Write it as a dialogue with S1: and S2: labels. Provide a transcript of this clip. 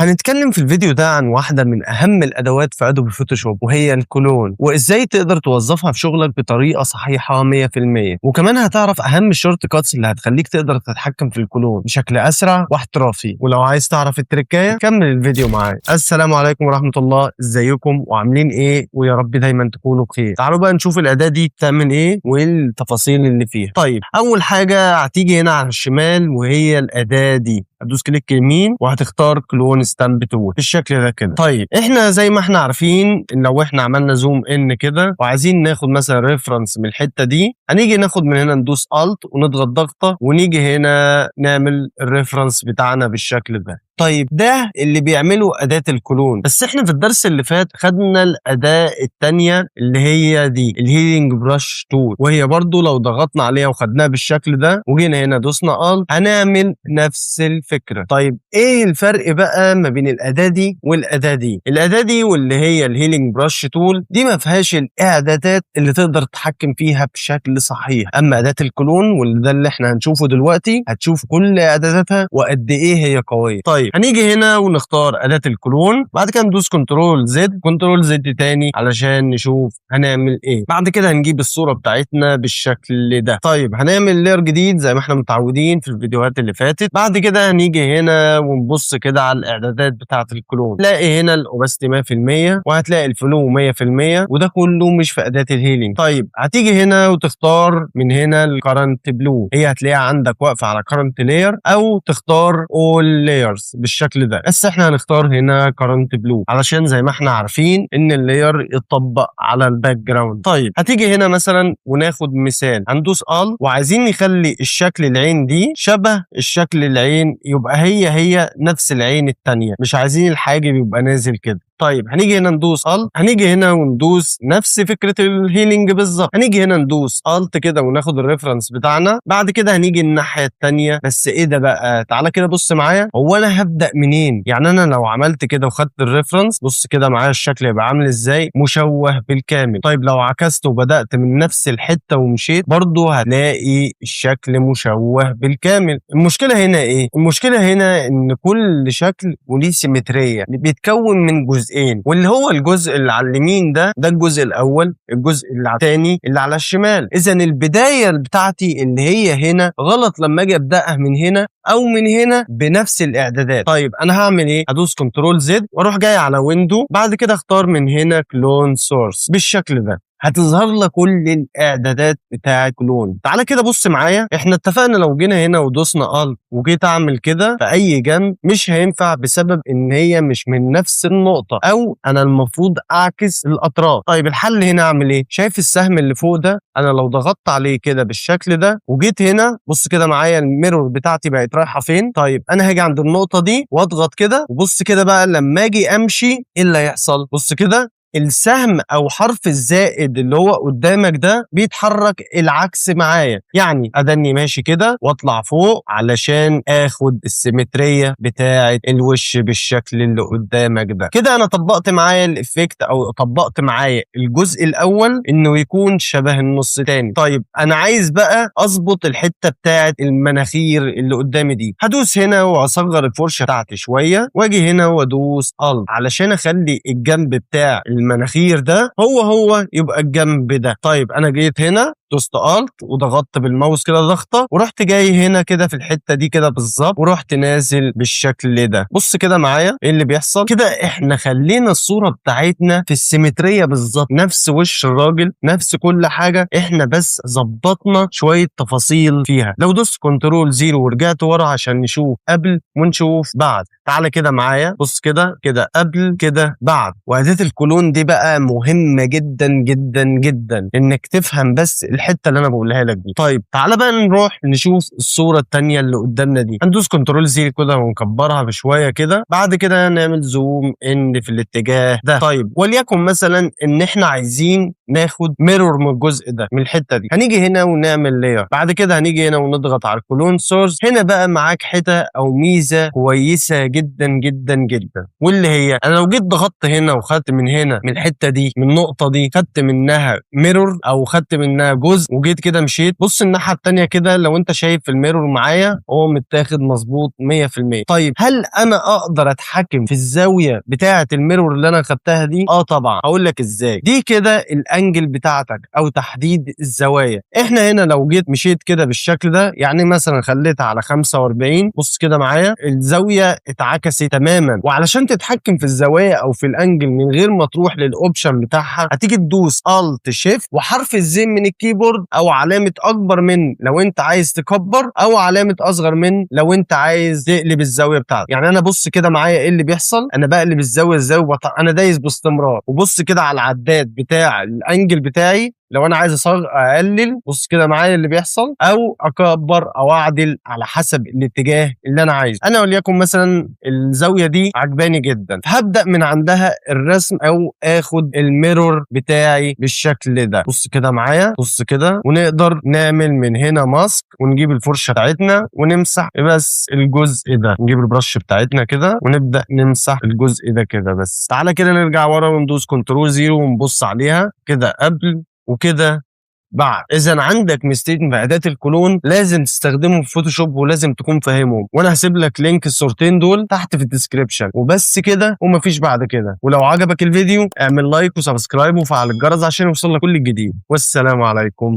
S1: هنتكلم في الفيديو ده عن واحدة من أهم الأدوات في أدوبي فوتوشوب وهي الكلون، وإزاي تقدر توظفها في شغلك بطريقة صحيحة 100%. وكمان هتعرف أهم الشورت كاتس اللي هتخليك تقدر تتحكم في الكلون بشكل أسرع واحترافي. ولو عايز تعرف التركاية كمل الفيديو معايا. السلام عليكم ورحمة الله، إزيكم وعاملين إيه؟ ويا رب دايما تكونوا بخير. تعالوا بقى نشوف الأداة دي بتعمل إيه والتفاصيل اللي فيها. طيب أول حاجة هتيجي هنا على الشمال وهي الأداة دي، هتدوس كليك يمين وهتختار كلون ستامب تول بالشكل ده كده. طيب احنا زي ما احنا عارفين ان لو احنا عملنا زوم ان كده وعايزين ناخد مثلا ريفرنس من الحته دي، هنيجي ناخد من هنا ندوس الت ونضغط ضغطه ونيجي هنا نعمل الريفرنس بتاعنا بالشكل ده. طيب ده اللي بيعمله أداة الكلون، بس احنا في الدرس اللي فات خدنا الأداة التانية اللي هي دي الهيلينج براش تول، وهي برضو لو ضغطنا عليها وخدناها بالشكل ده وجينا هنا دوسنا ال هنعمل نفس الفكرة. طيب ايه الفرق بقى ما بين الأداة دي والأداة دي؟ الأداة دي واللي هي الهيلينج براش تول دي ما فيهاش الإعدادات اللي تقدر تتحكم فيها بشكل صحيح، أما أداة الكلون واللي ده اللي احنا هنشوفه دلوقتي هتشوف كل إعداداتها وقد ايه هي قوية. طيب هنيجي هنا ونختار أداة الكلون، بعد كده ندوس كنترول زد تاني علشان نشوف هنعمل ايه. بعد كده هنجيب الصورة بتاعتنا بالشكل ده. طيب هنعمل لير جديد زي ما احنا متعودين في الفيديوهات اللي فاتت. بعد كده هنيجي هنا ونبص كده على الإعدادات بتاعة الكلون، تلاقي هنا الأوباستي 100% وهتلاقي الفلو 100%، وده كله مش في أداة الهيلينج. طيب هتيجي هنا وتختار من هنا الكرنت بلو، هي هتلاقيها عندك واقفة على كرنت لاير، أو تختار all layers بالشكل ده، بس احنا هنختار هنا كرنت بلو علشان زي ما احنا عارفين ان اللاير يتطبق على الباك جراوند. طيب هتيجي هنا مثلا وناخد مثال، هندوس ال وعايزين نخلي الشكل العين دي شبه الشكل العين، يبقى هي نفس العين التانية، مش عايزين الحاجب يبقى نازل كده. طيب هنيجي هنا ندوس الت، هنيجي هنا وندوس نفس فكره الهيلينج بالظبط، هنيجي هنا ندوس الت كده وناخد الريفرنس بتاعنا. بعد كده هنيجي الناحيه الثانيه، بس ايه ده بقى؟ تعالى كده بص معايا، هو انا هبدا منين؟ يعني انا لو عملت كده وخدت الريفرنس، بص كده معايا الشكل يبقى عامل ازاي؟ مشوه بالكامل. طيب لو عكست وبدات من نفس الحته ومشيت، برضو هتلاقي الشكل مشوه بالكامل. المشكله هنا ايه؟ المشكله هنا ان كل شكل وليه سيمتريه بيتكون من جزئين، واللي هو الجزء اللي على اليمين ده الجزء الاول، الجزء اللي على الثاني اللي على الشمال. اذا البدايه بتاعتي اللي هي هنا غلط لما اجي ابداها من هنا او من هنا بنفس الاعدادات. طيب انا هعمل ايه؟ هدوس كنترول زد واروح جاي على ويندو، بعد كده اختار من هنا كلون سورس بالشكل ده، هتظهر لك كل الاعدادات بتاع كلون. تعالى كده بص معايا، احنا اتفقنا لو جينا هنا ودوسنا الت وجيت اعمل كده في اي جنب مش هينفع بسبب ان هي مش من نفس النقطه، او انا المفروض اعكس الاطراف. طيب الحل هنا اعمل ايه؟ شايف السهم اللي فوق ده؟ انا لو ضغطت عليه كده بالشكل ده وجيت هنا، بص كده معايا الميرور بتاعتي بقت رايحه فين؟ طيب انا هاجي عند النقطه دي واضغط كده، وبص كده بقى لما اجي امشي ايه اللي هيحصل؟ بص كده السهم او حرف الزائد اللي هو قدامك ده بيتحرك العكس معايا، يعني ادني ماشي كده واطلع فوق علشان اخد السيمتريه بتاعه الوش بالشكل اللي قدامك ده. كده انا طبقت معايا الافكت او طبقت معايا الجزء الاول انه يكون شبه النص تاني. طيب انا عايز بقى اظبط الحته بتاعه المناخير اللي قدامي دي، هدوس هنا واصغر الفرشه بتاعتي شويه واجي هنا وادوس الت علشان اخلي الجنب بتاع المناخير ده هو يبقى الجنب ده. طيب انا جيت هنا دوست الت وضغطت بالماوس كده ضغطه ورحت جاي هنا كده في الحته دي كده بالظبط ورحت نازل بالشكل ده. بص كده معايا ايه اللي بيحصل كده؟ احنا خلينا الصوره بتاعتنا في السيمتريه بالظبط، نفس وش الراجل نفس كل حاجه، احنا بس ظبطنا شويه تفاصيل فيها. لو دوست كنترول زيرو ورجعت ورا عشان نشوف قبل ونشوف بعد، تعالى كده معايا بص كده قبل كده بعد. وأداة الكلون دي بقى مهمة جدا جدا جدا انك تفهم بس الحتة اللي انا بقولها لك دي. طيب تعالى بقى نروح نشوف الصورة التانية اللي قدامنا دي، هندوس كنترول زي كده ونكبرها بشوية كده، بعد كده نعمل زوم ان في الاتجاه ده. طيب وليكن مثلا ان احنا عايزين ناخد ميرور من الجزء ده من الحتة دي، هنيجي هنا ونعمل لاير، بعد كده هنيجي هنا ونضغط على الكلون سورس. هنا بقى معاك حتة او ميزة كويسة جدا جدا جدا، واللي هي انا لو جيت ضغطت هنا وخدت من هنا من الحته دي من النقطه دي خدت منها ميرور او خدت منها جزء وجيت كده مشيت، بص الناحيه التانيه كده لو انت شايف في الميرور معايا هو متاخد مظبوط 100%. طيب هل انا اقدر اتحكم في الزاويه بتاعه الميرور اللي انا خدتها دي؟ طبعا، هقول لك ازاي. دي كده الانجل بتاعتك او تحديد الزوايا. احنا هنا لو جيت مشيت كده بالشكل ده، يعني مثلا خليتها على 45، بص كده معايا الزاويه اتعكست تماما. وعلشان تتحكم في الزوايا او في الانجل من غير ما تروح للاوبشن بتاعها، هتيجي تدوس الت شيفت وحرف الزين من الكيبورد، او علامه اكبر من لو انت عايز تكبر، او علامه اصغر من لو انت عايز تقلب الزاويه بتاعتك. يعني انا بص كده معايا ايه اللي بيحصل، انا بقلب الزاويه ازاي انا دايس باستمرار. وبص كده على العداد بتاع الانجل بتاعي، لو انا عايز اقلل بص كده معايا اللي بيحصل، او اكبر او اعدل على حسب الاتجاه اللي انا عايزه. انا وليكن مثلا الزاويه دي عجباني جدا، فهبدا من عندها الرسم او اخد الميرور بتاعي بالشكل ده. بص كده معايا، بص كده، ونقدر نعمل من هنا ماسك ونجيب الفرشه بتاعتنا ونمسح بس الجزء ده، نجيب البرش بتاعتنا كده ونبدا نمسح الجزء ده كده بس. تعالى كده نرجع ورا وندوس كنترول زيرو ونبص عليها كده قبل وكده بعد. اذا عندك ميزتين في اعداد الكلون لازم تستخدمهم في فوتوشوب ولازم تكون فاهمهم، وانا هسيب لك لينك الصورتين دول تحت في الديسكريبشن. وبس كده ومفيش بعد كده. ولو عجبك الفيديو اعمل لايك وسبسكرايب وفعل الجرس عشان يوصلك كل الجديد. والسلام عليكم.